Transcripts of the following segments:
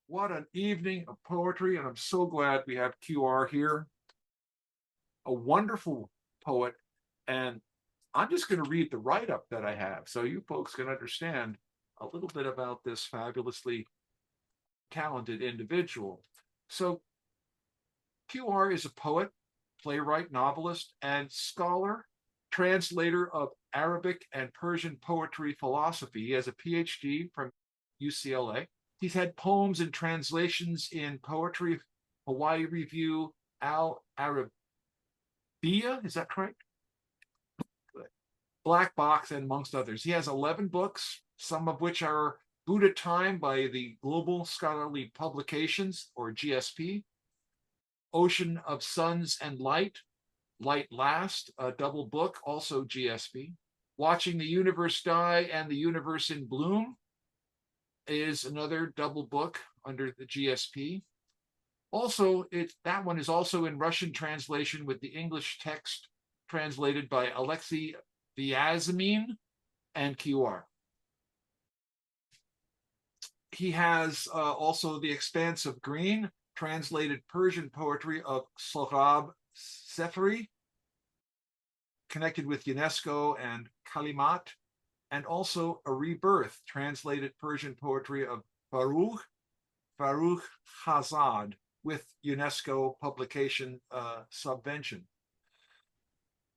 What an evening of poetry, and I'm so glad we have QR here, a wonderful poet. And I'm just going to read the write-up that I have so you folks can understand a little bit about this fabulously talented individual. So QR is a poet, playwright, novelist, and scholar, translator of Arabic and Persian poetry philosophy. He has a PhD from UCLA. He's had poems and translations in Poetry Hawaii Review, Al Arabiya, is that correct? Good. Black Box, and amongst others. He has 11 books, some of which are Buddha Time by the Global Scholarly Publications, or GSP, Ocean of Suns and Light, Light Last, a double book, also GSP. Watching the Universe Die and the Universe in Bloom is another double book under the GSP. Also, that one is also in Russian translation with the English text translated by Alexei Vyazemin and QR. He has also The Expanse of Green, translated Persian poetry of Sohrab Seferi, connected with UNESCO and Kalimat, and also A Rebirth, translated Persian poetry of Farrukh Hazad, with UNESCO publication subvention.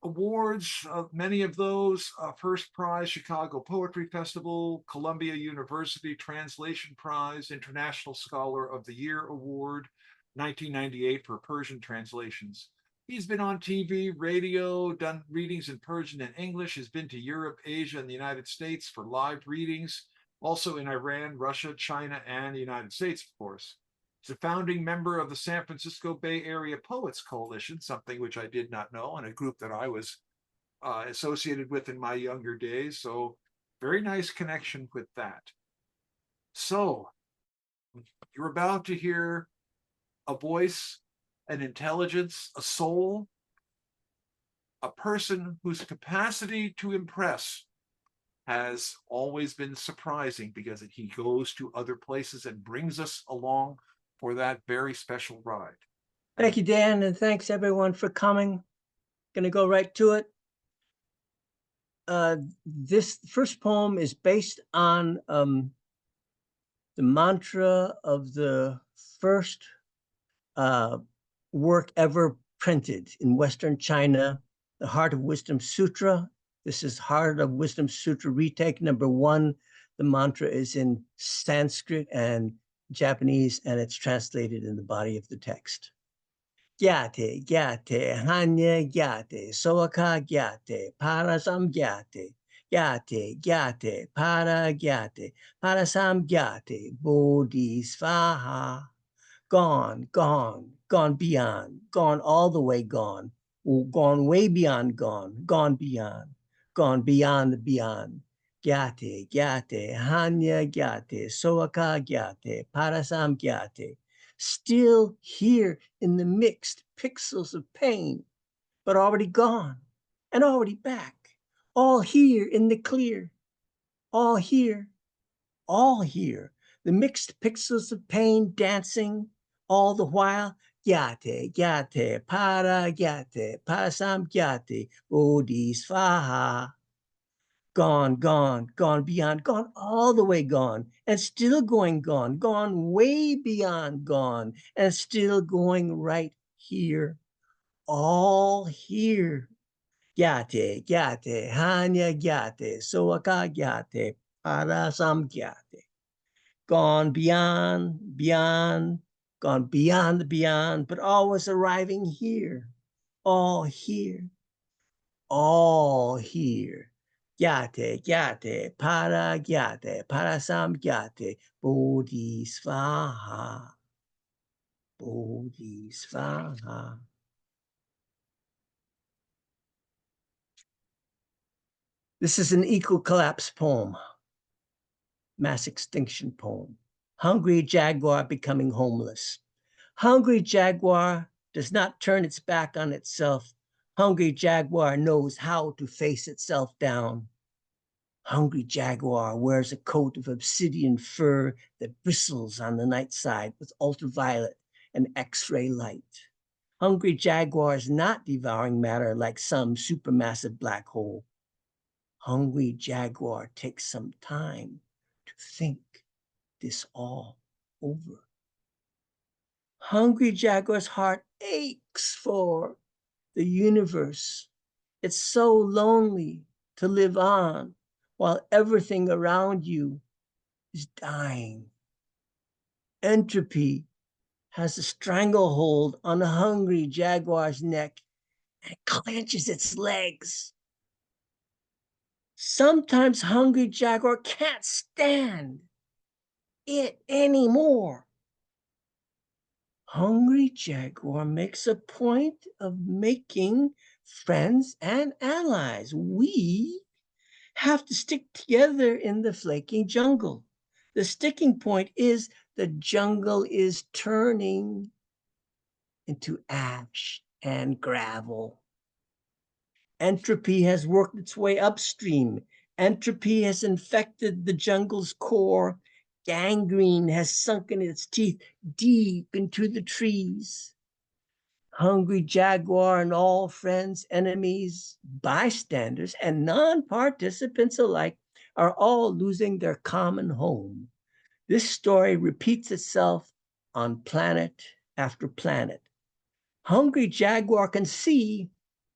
Awards, many of those, First Prize, Chicago Poetry Festival, Columbia University Translation Prize, International Scholar of the Year Award, 1998 for Persian translations. He's been on TV, radio, done readings in Persian and English, has been to Europe, Asia, and the United States for live readings, also in Iran, Russia, China, and the United States, of course. He's a founding member of the San Francisco Bay Area Poets Coalition, something which I did not know, and a group that I was associated with in my younger days. So very nice connection with that. So you're about to hear a voice, an intelligence, a soul, a person whose capacity to impress has always been surprising because he goes to other places and brings us along for that very special ride. Thank you, Dan, and thanks everyone for coming. Going to go right to it. This first poem is based on the mantra of the first work ever printed in Western China, the Heart of Wisdom Sutra. This is Heart of Wisdom Sutra retake number 1. The mantra is in Sanskrit and Japanese, and it's translated in the body of the text. Gyate, gyate, hanya gyate, soaka gyate, parasam gyate, gyate, gyate, para gyate, parasam gyate, bodhisvaha. Gone, gone, gone beyond, gone all the way gone, gone way beyond gone, gone beyond the beyond. Gyate, gyate, hanya gyate, soaka gyate, parasam gyate. Still here in the mixed pixels of pain, but already gone and already back. All here in the clear, all here, all here. The mixed pixels of pain dancing all the while. Gyate, gyate, para gyate, parasam gyate, bodhisvaha. Gone, gone, gone beyond, gone all the way gone, and still going gone, gone way beyond gone, and still going right here, all here. Gyate, gyate, hanya gyate, soaka gyate, parasam gyate. Gone beyond, beyond, gone beyond the beyond, but always arriving here, all here, all here. Gyate, gyate, para gyate, parasam gyate, bodhisvaha, bodhisvaha. This is an equal collapse poem, mass extinction poem. Hungry jaguar becoming homeless. Hungry jaguar does not turn its back on itself. Hungry jaguar knows how to face itself down. Hungry jaguar wears a coat of obsidian fur that bristles on the night side with ultraviolet and X-ray light. Hungry jaguar is not devouring matter like some supermassive black hole. Hungry jaguar takes some time to think this all over. Hungry jaguar's heart aches for the universe. It's so lonely to live on while everything around you is dying. Entropy has a stranglehold on a hungry jaguar's neck and clenches its legs. Sometimes hungry jaguar can't stand it anymore. Hungry jaguar makes a point of making friends and allies. We have to stick together in the flaking jungle. The sticking point is the jungle is turning into ash and gravel. Entropy has worked its way upstream. Entropy has infected the jungle's core. Gangrene has sunken its teeth deep into the trees. Hungry jaguar and all friends, enemies, bystanders, and non-participants alike are all losing their common home. This story repeats itself on planet after planet. Hungry jaguar can see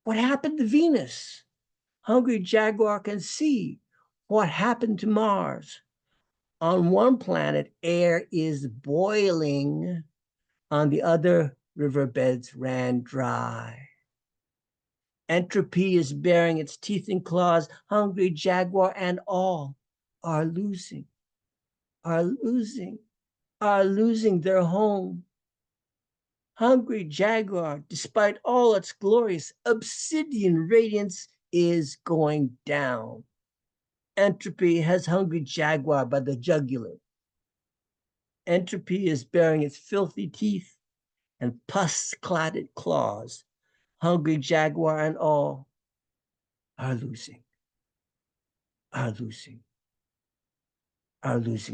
what happened to Venus. Hungry jaguar can see what happened to Mars. On one planet, air is boiling. On the other, riverbeds ran dry. Entropy is baring its teeth and claws. Hungry jaguar and all are losing their home. Hungry jaguar, despite all its glorious obsidian radiance, is going down. Entropy has hungry jaguar by the jugular. Entropy is baring its filthy teeth and pus-clotted claws. Hungry jaguar and all are losing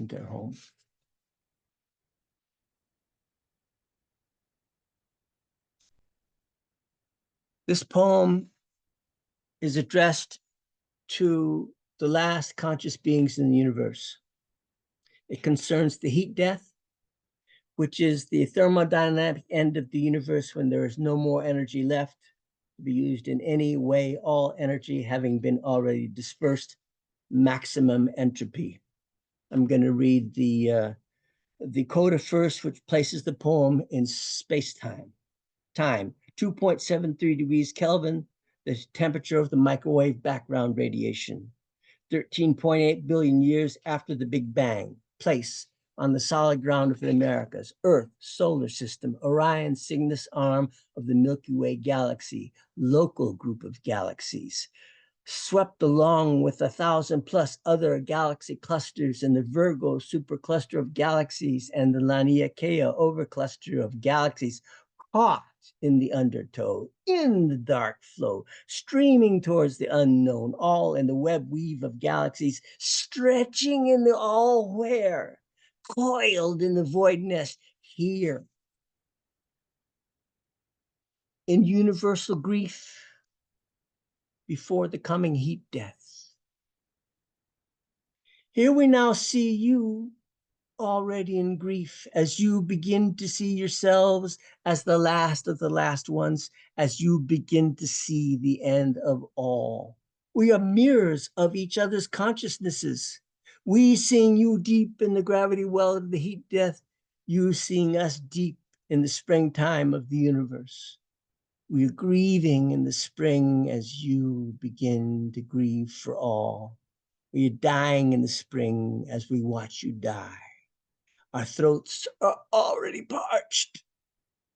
their home. This poem is addressed to the last conscious beings in the universe. It concerns the heat death, which is the thermodynamic end of the universe when there is no more energy left to be used in any way, all energy having been already dispersed, maximum entropy. I'm going to read the coda first, which places the poem in space-time. Time, 2.73 degrees Kelvin, the temperature of the microwave background radiation. 13.8 billion years after the Big Bang. Place, on the solid ground of the Americas. Earth, solar system, Orion Cygnus arm of the Milky Way galaxy, local group of galaxies. Swept along with 1,000+ other galaxy clusters in the Virgo supercluster of galaxies and the Laniakea overcluster of galaxies, caught in the undertow, in the dark flow, streaming towards the unknown, all in the web weave of galaxies, stretching in the all-where, coiled in the void nest, here. In universal grief, before the coming heat death. Here we now see you already in grief as you begin to see yourselves as the last of the last ones, as you begin to see the end of all. We are mirrors of each other's consciousnesses. We seeing you deep in the gravity well of the heat death, you seeing us deep in the springtime of the universe. We are grieving in the spring as you begin to grieve for all. We are dying in the spring as we watch you die. Our throats are already parched,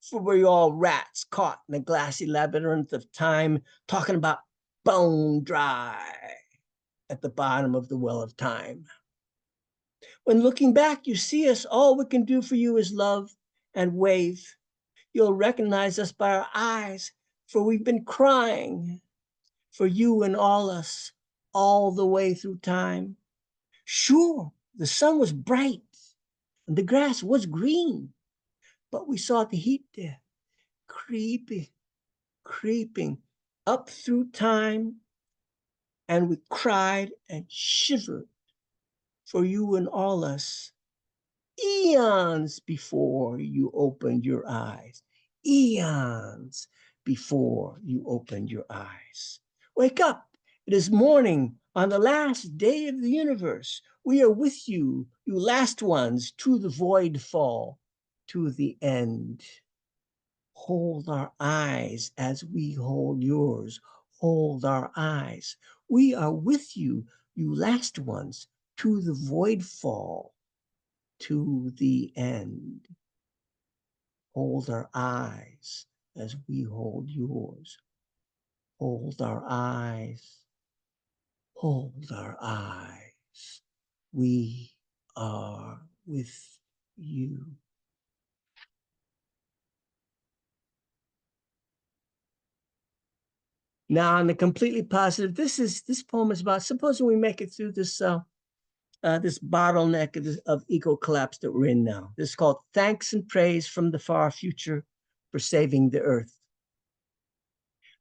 for we're all rats caught in a glassy labyrinth of time, talking about bone dry at the bottom of the well of time. When looking back, you see us, all we can do for you is love and wave. You'll recognize us by our eyes, for we've been crying for you and all us all the way through time. Sure, the sun was bright and the grass was green, but we saw the heat there creeping, creeping up through time, and we cried and shivered for you and all us eons before you opened your eyes. Eons before you opened your eyes. Wake up. It is morning on the last day of the universe. We are with you, you last ones, to the void fall, to the end. Hold our eyes as we hold yours. Hold our eyes. We are with you, you last ones, to the void fall, to the end. Hold our eyes as we hold yours. Hold our eyes. Hold our eyes. We are with you. Now, on the completely positive, this poem is about, supposing we make it through this this bottleneck of eco collapse that we're in now. This is called Thanks and Praise from the Far Future for Saving the Earth.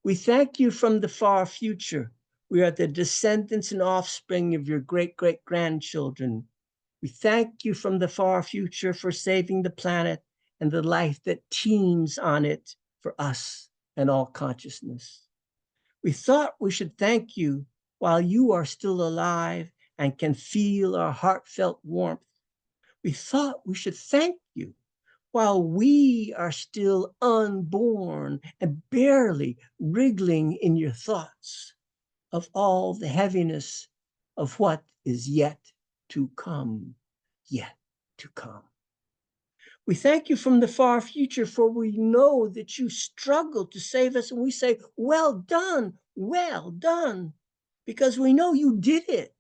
We thank you from the far future. We are the descendants and offspring of your great-great-grandchildren. We thank you from the far future for saving the planet and the life that teems on it for us and all consciousness. We thought we should thank you while you are still alive and can feel our heartfelt warmth. We thought we should thank you while we are still unborn and barely wriggling in your thoughts of all the heaviness of what is yet to come, yet to come. We thank you from the far future, for we know that you struggled to save us, and we say, well done, because we know you did it.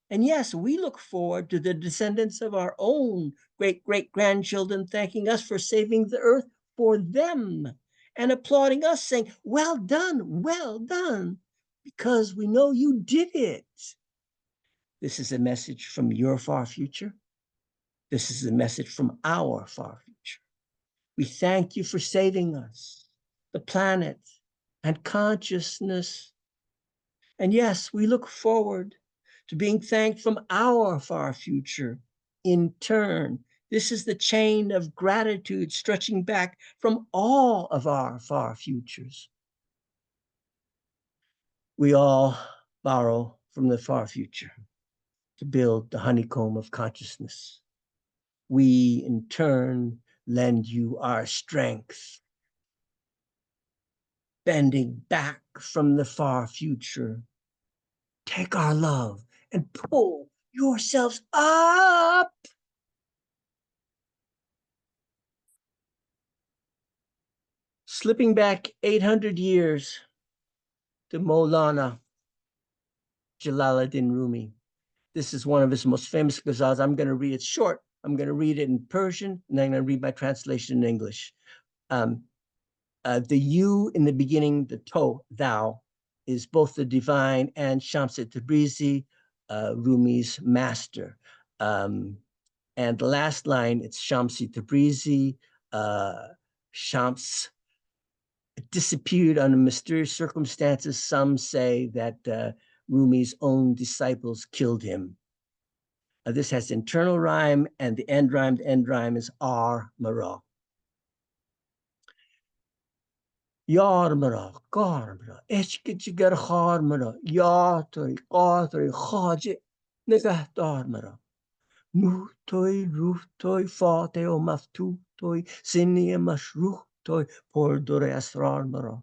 And yes, we look forward to the descendants of our own great-great-grandchildren thanking us for saving the earth for them and applauding us, saying, well done, because we know you did it. This is a message from your far future. This is a message from our far future. We thank you for saving us, the planet, and consciousness. And yes, we look forward to being thanked from our far future in turn. This is the chain of gratitude stretching back from all of our far futures. We all borrow from the far future to build the honeycomb of consciousness. We, in turn, lend you our strength, bending back from the far future. Take our love and pull yourselves up. Slipping back 800 years to Maulana Jalaluddin Rumi. This is one of his most famous ghazals. I'm going to read it short. I'm going to read it in Persian, and then I'm going to read my translation in English. The you in the beginning, the to, thou, is both the divine and Shams Tabrizi, Rumi's master. And the last line, it's Shamsi Tabrizi. Shams disappeared under mysterious circumstances. Some say that Rumi's own disciples killed him. This has internal rhyme, and the end rhyme is ar mara. Yar mara, gar mara, eşki cigar khar mara, ya toy, qatoy, khaje, nigahdar mara. Nuh toy, ruh toy, fateh o maftuh toy, sinni mashruh toy, pordore asrar mara.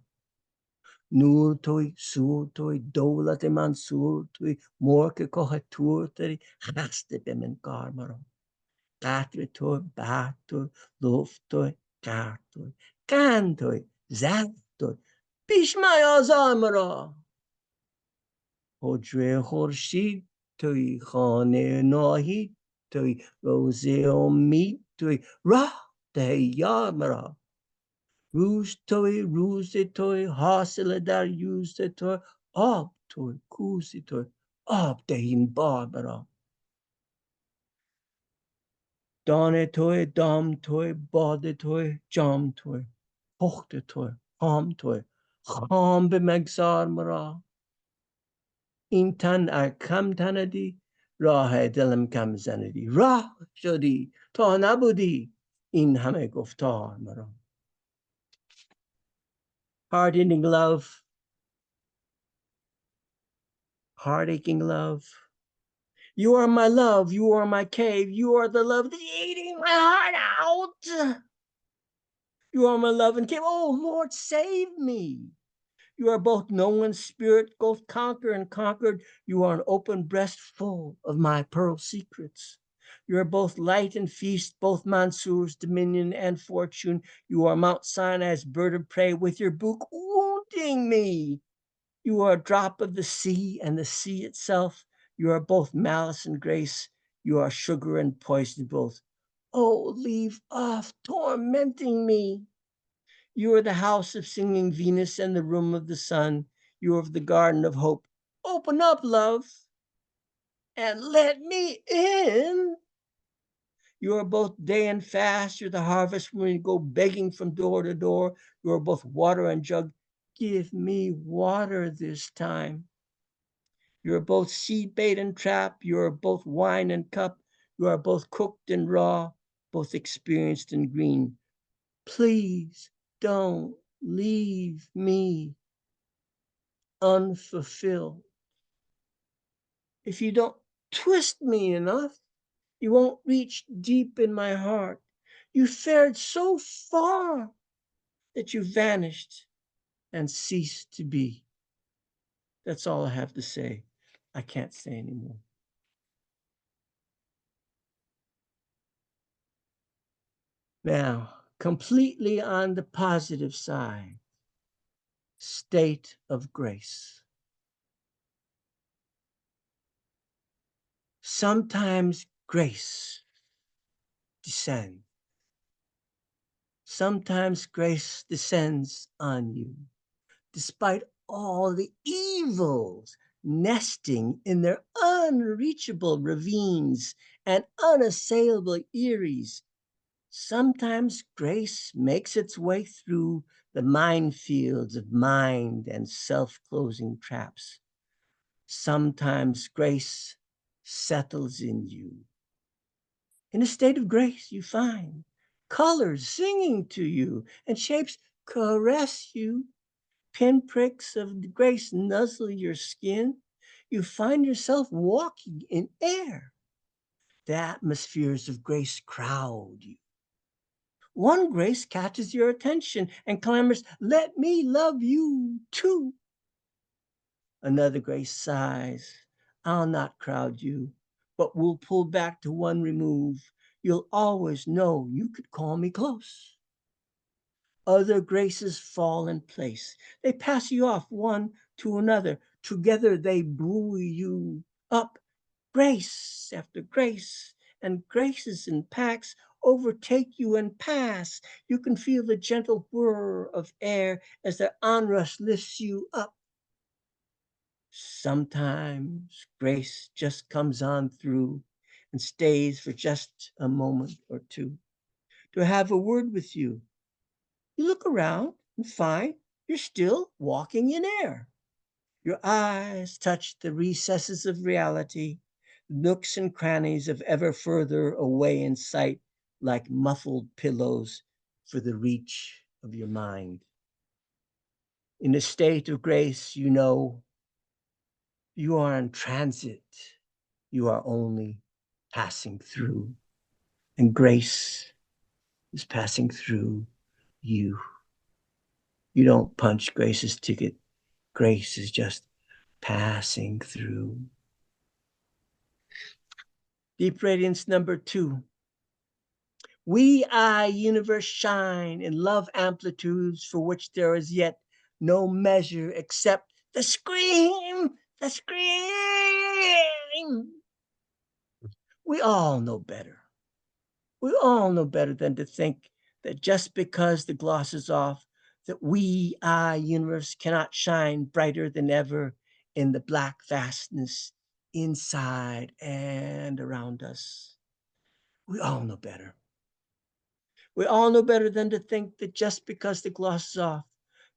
Nur toy, sur toy, dawlat mansur toy, morke kohatur toy, khaste bemen kar mara. قطر توی برق توی لفت توی قرد توی قند توی زرد توی پیش میازار مرا حجره خورشید توی خانه ناهید توی روزه امید توی راه ده یار مرا روز توی حاصل در یوز توی آب toy, kusi toy, ab dehin barbara. Dane toy, dam toy, bade toy, jam toy, hochte toy, ham toy, ham bemegsar mara. Intan kam tanadi, rah delem kam zanadi, rah shodi, ta nabudi, in hame goftar mara. Heart-ending love, heart-aching love. You are my love, you are my cave, you are the love that's eating my heart out. You are my love and cave. Oh Lord, save me. You are both known spirit, both conquer and conquered. You are an open breast full of my pearl secrets. You are both light and feast, both Mansur's dominion and fortune. You are Mount Sinai's bird of prey with your beak wounding me. You are a drop of the sea and the sea itself. You are both malice and grace. You are sugar and poison both. Oh, leave off tormenting me. You are the house of singing Venus and the room of the sun. You are of the garden of hope. Open up, love, and let me in. You are both day and fast. You're the harvest when you go begging from door to door. You are both water and jug. Give me water this time. You are both seed bait and trap. You are both wine and cup. You are both cooked and raw, both experienced and green. Please don't leave me unfulfilled. If you don't twist me enough, you won't reach deep in my heart. You fared so far that you vanished and ceased to be. That's all I have to say. I can't say anymore. Now, completely on the positive side, state of grace. Sometimes grace descends. Sometimes grace descends on you, despite all the evils nesting in their unreachable ravines and unassailable eyries. Sometimes grace makes its way through the minefields of mind and self-closing traps. Sometimes grace settles in you. In a state of grace, you find colors singing to you and shapes caress you. Pinpricks of grace nuzzle your skin. You find yourself walking in air. The atmospheres of grace crowd you. One grace catches your attention and clamors, let me love you too. Another grace sighs, I'll not crowd you, but will pull back to one remove. You'll always know you could call me close. Other graces fall in place. They pass you off one to another. Together they buoy you up. Grace after grace, and graces in packs overtake you and pass. You can feel the gentle whir of air as their onrush lifts you up. Sometimes grace just comes on through and stays for just a moment or two to have a word with you. You look around and find you're still walking in air. Your eyes touch the recesses of reality, nooks and crannies of ever further away in sight, like muffled pillows for the reach of your mind. In a state of grace, you know you are in transit. You are only passing through, and grace is passing through you. You don't punch Grace's ticket. Grace is just passing through. Deep radiance number 2. We, I, universe shine in love amplitudes for which there is yet no measure except the scream, the scream. We all know better. We all know better than to think that just because the gloss is off, that we, I, universe cannot shine brighter than ever in the black vastness inside and around us. We all know better. We all know better than to think that just because the gloss is off,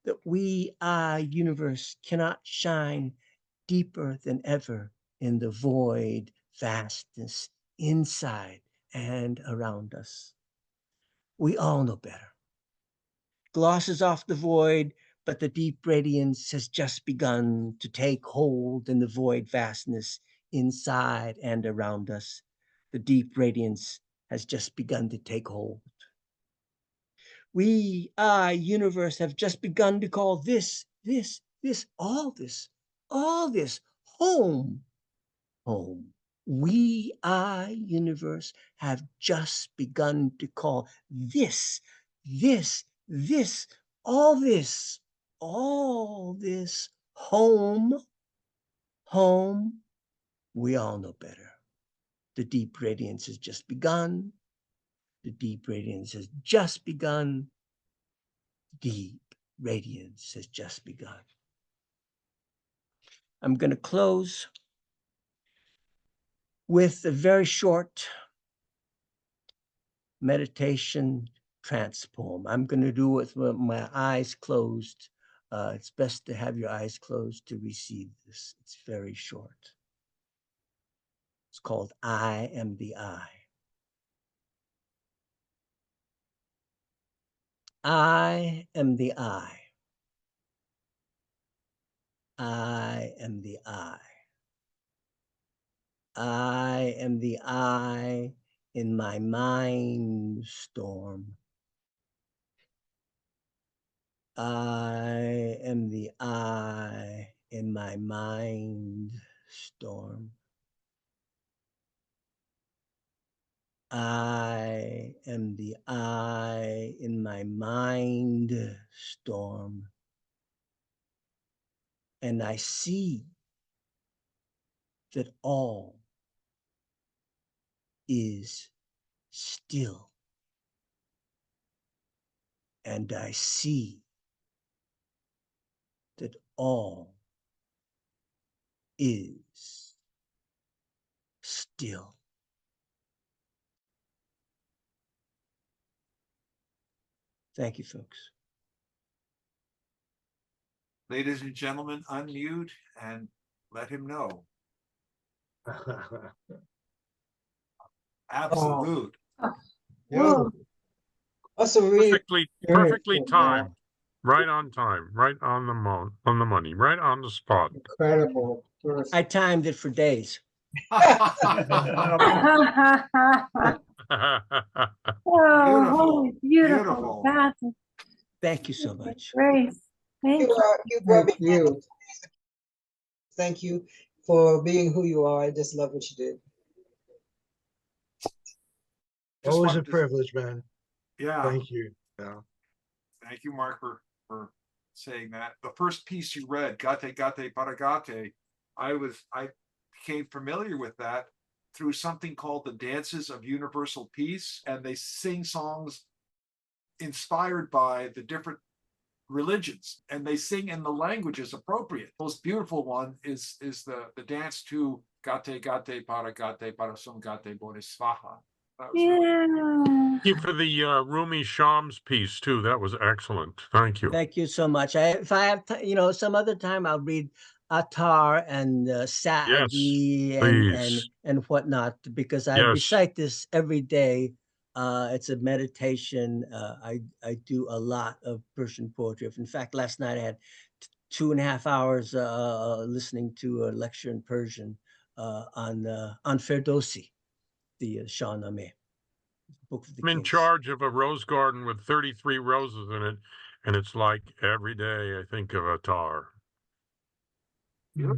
that we, our universe, cannot shine deeper than ever in the void vastness inside and around us. We all know better. Gloss is off the void, but the deep radiance has just begun to take hold in the void vastness inside and around us. The deep radiance has just begun to take hold. We, our universe, have just begun to call this, all this home, home. We, our universe, have just begun to call this, all this, home, home. We all know better. The deep radiance has just begun. The deep radiance has just begun. Deep radiance has just begun. I'm going to close with a very short meditation trance poem. I'm going to do it with my eyes closed. It's best to have your eyes closed to receive this. It's very short. It's called I Am the I. I am the I. I am the I. I am the I in my mind storm. I am the I in my mind storm. I am the I in my mind storm. And I see that all is still. And I see that all is still. Thank you, folks. Ladies and gentlemen, unmute and let him know. Absolute. Whoa. Also really Perfectly timed. Right on time, right on the money, right on the spot. incredible. I timed it for days. Oh, beautiful. Beautiful. That's Thank you so much. great. Thank you. Thank you. Thank you for being who you are. I just love what you did. Always a privilege, man. Yeah. Thank you. Yeah. Thank you, Mark, for saying that. The first piece you read, Gate Gate Paragate, I became familiar with that through something called the Dances of Universal Peace, and they sing songs inspired by the different religions, and they sing in the languages appropriate. The most beautiful one is the dance to Gate Gate Paragate Parasum Gate Bodhisvaha. Yeah. Thank you for the Rumi Shams piece too. That was excellent. Thank you. Thank you so much. If I have, some other time, I'll read Attar and Sa'di and whatnot, because I recite this every day. It's a meditation. I do a lot of Persian poetry. In fact, last night I had 2.5 hours listening to a lecture in Persian on Ferdowsi, the Shahnameh. Book of the I'm in Kings. charge of a rose garden with 33 roses in it, and it's like every day I think of Attar.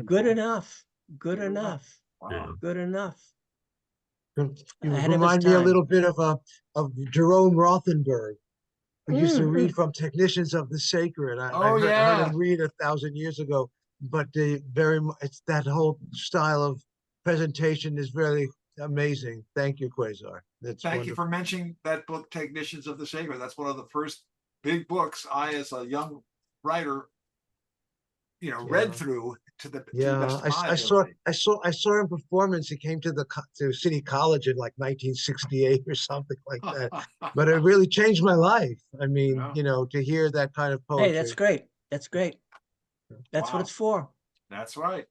Good enough. Good enough. Yeah. Good enough. You remind me a little bit of Jerome Rothenberg, who used to read from Technicians of the Sacred. I heard him read 1,000 years ago, but it's that whole style of presentation is very amazing. Thank you, Quasar. Thank you for mentioning that book, Technicians of the Sacred. That's one of the first big books I, as a young writer, read through to the Yeah, best of my I saw ability. I saw him performance. He came to to City College in like 1968 or something like that. But it really changed my life. I mean, Yeah. to hear that kind of poetry. Hey, that's great. That's great. That's what Wow. it's for. That's right.